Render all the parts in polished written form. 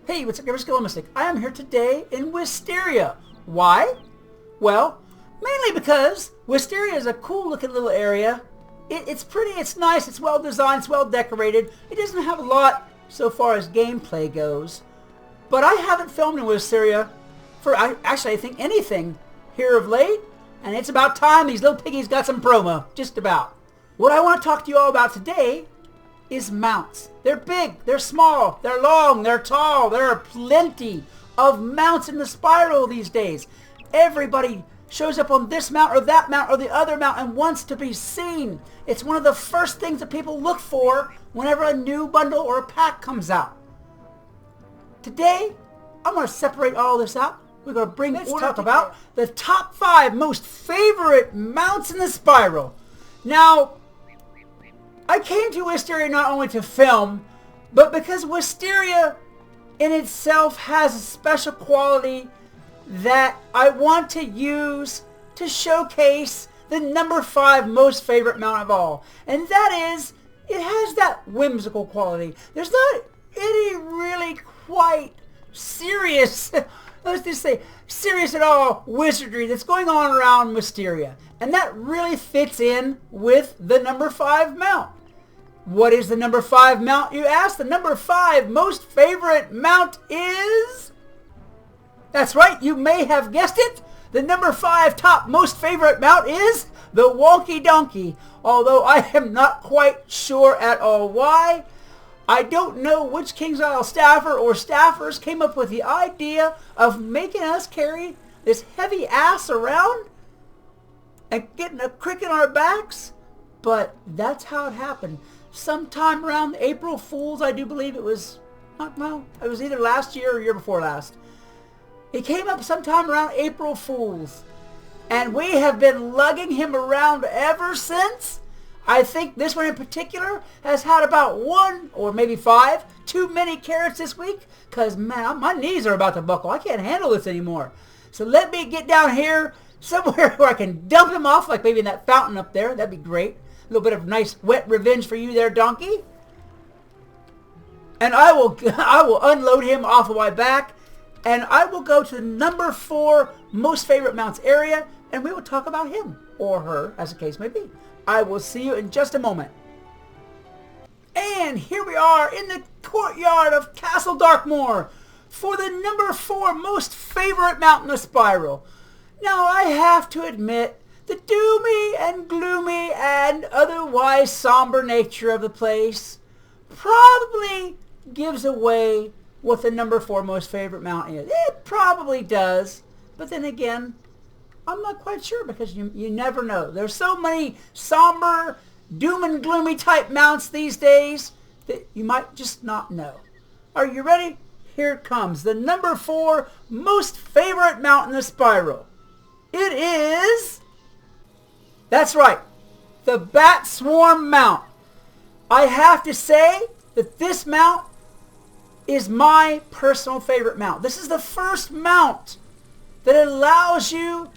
Hey, what's up, Skelemystyk? I am here today in Wisteria. Why? Well, mainly because Wisteria is a cool looking little area. It's pretty, it's nice, it's well designed, it's well decorated. It doesn't have a lot so far as gameplay goes. But I haven't filmed in Wisteria for, actually I think anything here of late. And it's about time these little piggies got some promo. Just about. What I want to talk to you all about today is mounts. They're big, they're small, they're long, they're tall. There are plenty of mounts in the spiral these days. Everybody shows up on this mount or that mount or the other mount and wants to be seen. It's one of the first things that people look for whenever a new bundle or a pack comes out. Today, I'm going to separate all this out. We're going to bring talk about the top 5 most favorite mounts in the spiral. Now, I came to Wisteria not only to film, but because Wisteria in itself has a special quality that I want to use to showcase the number 5 most favorite mount of all. And that is, it has that whimsical quality. There's not any really quite serious, let's just say, serious at all wizardry that's going on around Wisteria. And that really fits in with the number 5 mount. What is the number 5 mount, you ask? The number 5 most favorite mount is... That's right, you may have guessed it. The number 5 top most favorite mount is the Wonky Donkey. Although I am not quite sure at all why. I don't know which King's Isle staffer or staffers came up with the idea of making us carry this heavy ass around and getting a crick in our backs. But that's how it happened. Sometime around April Fool's, I do believe it was, well, it was either last year or year before last. It came up sometime around April Fool's. And we have been lugging him around ever since. I think this one in particular has had about 1 or maybe 5 too many carrots this week. Because, man, my knees are about to buckle. I can't handle this anymore. So let me get down here somewhere where I can dump him off, like maybe in that fountain up there. That'd be great. A little bit of nice wet revenge for you there, donkey. And I will unload him off of my back. And I will go to the number 4 most favorite mounts area. And we will talk about him or her, as the case may be. I will see you in just a moment. And here we are in the courtyard of Castle Darkmoor for the number 4 most favorite mount in the spiral. Now, I have to admit, the doomy and gloomy and otherwise somber nature of the place probably gives away what the number 4 most favorite mount is. It probably does. But then again, I'm not quite sure because you never know. There's so many somber, doom and gloomy type mounts these days that you might just not know. Are you ready? Here it comes. The number 4 most favorite mount in the spiral. It is... That's right. The Bat Swarm mount. I have to say that this mount is my personal favorite mount. This is the first mount that allows you,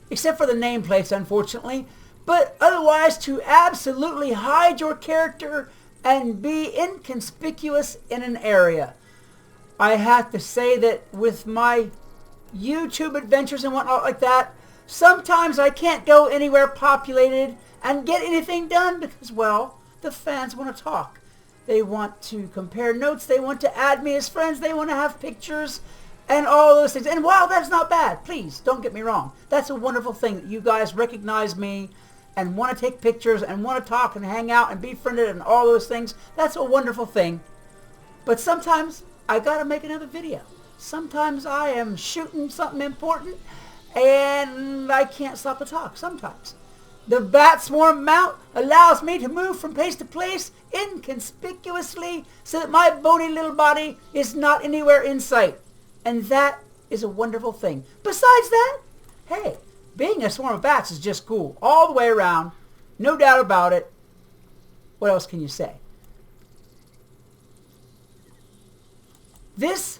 except for the nameplates unfortunately, but otherwise to absolutely hide your character and be inconspicuous in an area. I have to say that with my YouTube adventures and whatnot like that, sometimes I can't go anywhere populated and get anything done because, well, the fans want to talk. They want to compare notes. They want to add me as friends. They want to have pictures and all those things. And while that's not bad, please don't get me wrong. That's a wonderful thing that you guys recognize me and want to take pictures and want to talk and hang out and be friended and all those things. That's a wonderful thing. But sometimes I got to make another video. Sometimes I am shooting something important and I can't stop to talk sometimes. The Bat Swarm mount allows me to move from place to place inconspicuously so that my bony little body is not anywhere in sight. And that is a wonderful thing. Besides that, hey, being a swarm of bats is just cool. All the way around. No doubt about it. What else can you say? This...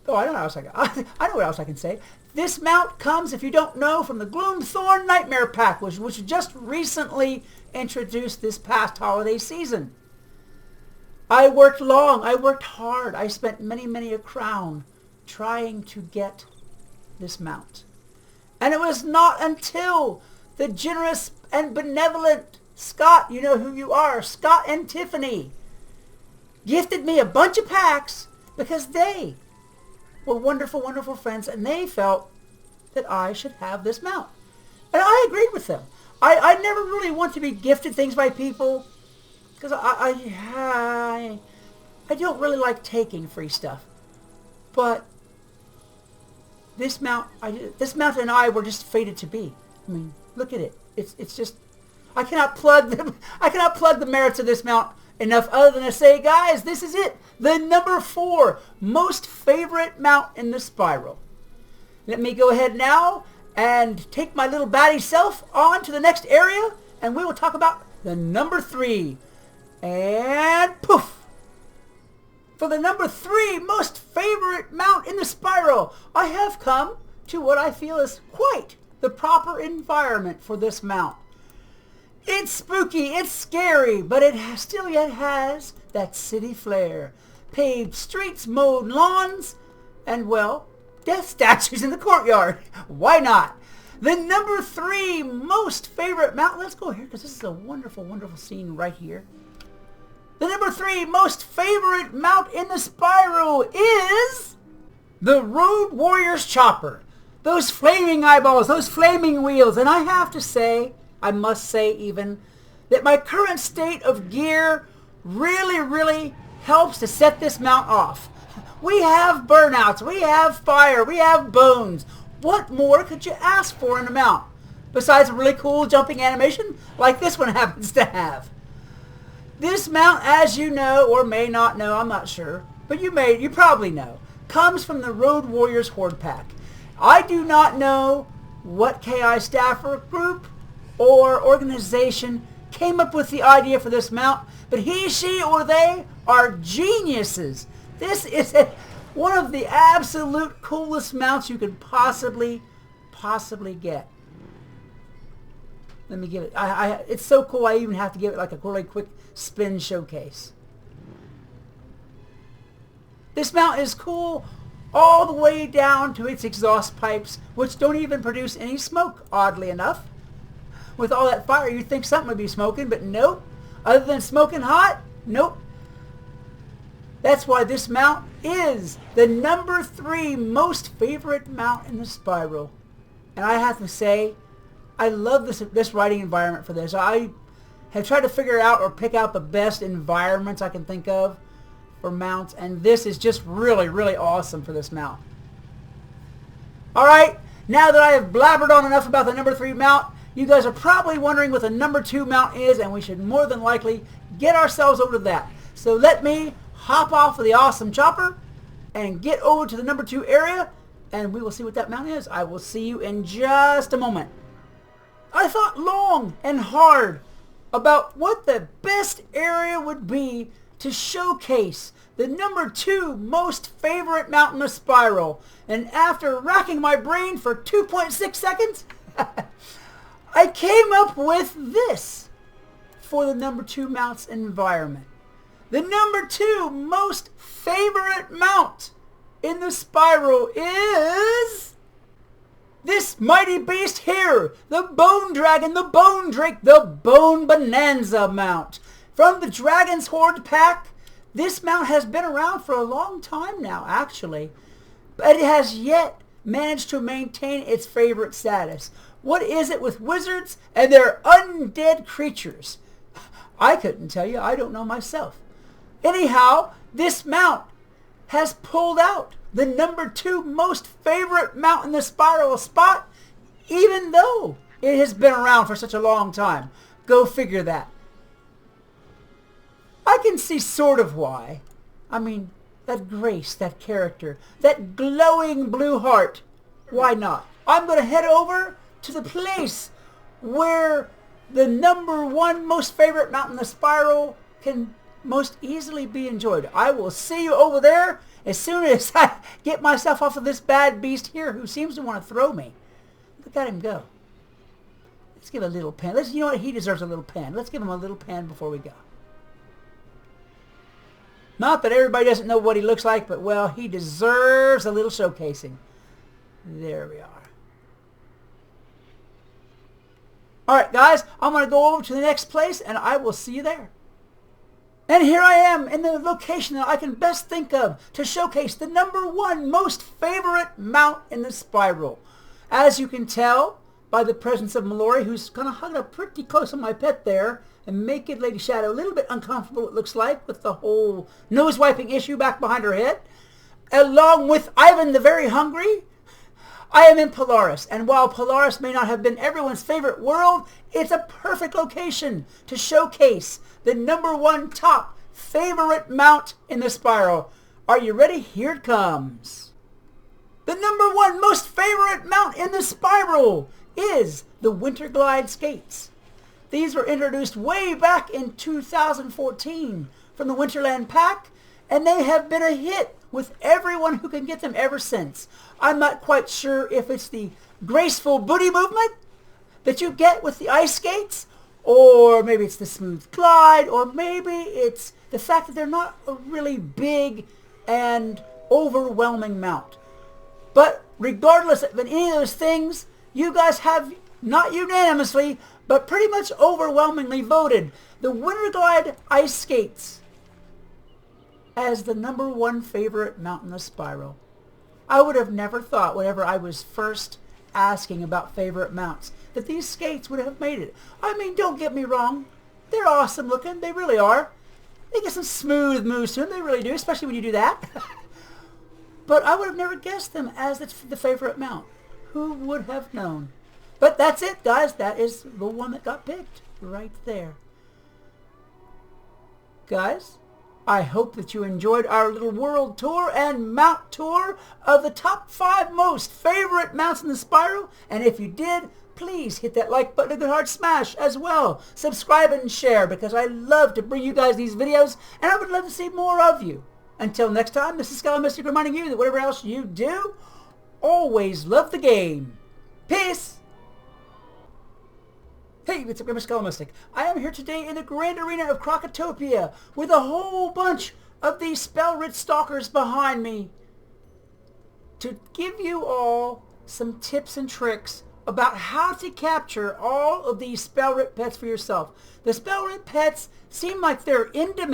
Oh, I know what else I know what else I can say. This mount comes, if you don't know, from the Gloomthorn Nightmare Pack, which was just recently introduced this past holiday season. I worked long. I worked hard. I spent many, many a crown trying to get this mount. And it was not until the generous and benevolent Scott, you know who you are, Scott and Tiffany, gifted me a bunch of packs because they were wonderful, wonderful friends, and they felt that I should have this mount. And I agreed with them. I never really want to be gifted things by people because I don't really like taking free stuff. But this mount and I were just fated to be. I mean, look at it. It's just, I cannot plug the merits of this mount enough other than to say, guys, this is it. The number 4 most favorite mount in the spiral. Let me go ahead now and take my little batty self on to the next area, and we will talk about the number 3. And poof! For the number 3 most favorite mount in the spiral, I have come to what I feel is quite the proper environment for this mount. It's spooky, it's scary, but it still yet has that city flair. Paved streets, mowed lawns, and, well, death statues in the courtyard. Why not? The number 3 most favorite mount. Let's go here because this is a wonderful, wonderful scene right here. The number 3 most favorite mount in the spiral is the Road Warrior's Chopper. Those flaming eyeballs, those flaming wheels. And I have to say, I must say even, that my current state of gear really, really helps to set this mount off. We have burnouts, we have fire, we have bones. What more could you ask for in a mount? Besides a really cool jumping animation like this one happens to have. This mount, as you know, or may not know, I'm not sure, but you probably know, comes from the Road Warriors Horde Pack. I do not know what KI staffer group or organization came up with the idea for this mount, but he, she, or they are geniuses. This is one of the absolute coolest mounts you could possibly get. Let me give it. It's so cool. I even have to give it like a really quick spin showcase. This mount is cool all the way down to its exhaust pipes, which don't even produce any smoke, oddly enough. With all that fire, you'd think something would be smoking, but nope. Other than smoking hot, nope. That's why this mount is the number 3 most favorite mount in the spiral. And I have to say, I love this riding environment for this. I have tried to figure out or pick out the best environments I can think of for mounts, and this is just really, really awesome for this mount. Alright, now that I have blabbered on enough about the number 3 mount, you guys are probably wondering what the number 2 mount is, and we should more than likely get ourselves over to that. So let me hop off of the awesome chopper and get over to the number 2 area, and we will see what that mount is. I will see you in just a moment. I thought long and hard about what the best area would be to showcase the number 2 most favorite mount in the spiral. And after racking my brain for 2.6 seconds, I came up with this for the number 2 mount's environment. The number 2 most favorite mount in the spiral is this mighty beast here, the Bone Dragon, the Bone Drake, the Bone Bonanza mount. From the Dragon's Horde pack, this mount has been around for a long time now, actually, but it has yet managed to maintain its favorite status. What is it with wizards and their undead creatures? I couldn't tell you. I don't know myself. Anyhow, this mount has pulled out the number 2 most favorite mount in the spiral spot, even though it has been around for such a long time. Go figure that. I can see sort of why. I mean, that grace, that character, that glowing blue heart. Why not? I'm going to head over to the place where the number 1 most favorite mount in the spiral can most easily be enjoyed. I will see you over there as soon as I get myself off of this bad beast here who seems to want to throw me. Look at him go. Let's give a little pen. You know what? He deserves a little pen. Let's give him a little pen before we go. Not that everybody doesn't know what he looks like, but well, he deserves a little showcasing. There we are. Alright guys, I'm going to go over to the next place and I will see you there. And here I am in the location that I can best think of to showcase the #1 most favorite mount in the spiral. As you can tell by the presence of Mallory, who's kind of hugging up pretty close on my pet there, and making Lady Shadow a little bit uncomfortable, it looks like, with the whole nose wiping issue back behind her head. Along with Ivan the Very Hungry, I am in Polaris, and while Polaris may not have been everyone's favorite world, it's a perfect location to showcase the #1 top favorite mount in the spiral. Are you ready? Here it comes. The #1 most favorite mount in the spiral is the Winter Glide skates. These were introduced way back in 2014 from the Winterland pack, and they have been a hit with everyone who can get them ever since. I'm not quite sure if it's the graceful booty movement that you get with the ice skates, or maybe it's the smooth glide, or maybe it's the fact that they're not a really big and overwhelming mount. But regardless of any of those things, you guys have, not unanimously, but pretty much overwhelmingly voted the Winter Glide ice skates as the #1 favorite mount in the spiral. I would have never thought, whenever I was first asking about favorite mounts, that these skates would have made it. I mean, don't get me wrong. They're awesome looking. They really are. They get some smooth moves to them. They really do, especially when you do that. But I would have never guessed them as the favorite mount. Who would have known? But that's it, guys. That is the one that got picked right there. Guys, I hope that you enjoyed our little world tour and mount tour of the top 5 most favorite mounts in the spiral. And if you did, please hit that like button, a good hard smash as well. Subscribe and share, because I love to bring you guys these videos, and I would love to see more of you. Until next time, this is Skelemystyk reminding you that whatever else you do, always love the game. Peace! Hey, it's Skelemystyk. I am here today in the Grand Arena of Crocotopia with a whole bunch of these spell-writ stalkers behind me to give you all some tips and tricks about how to capture all of these spell-writ pets for yourself. The spell-writ pets seem like they're in demand.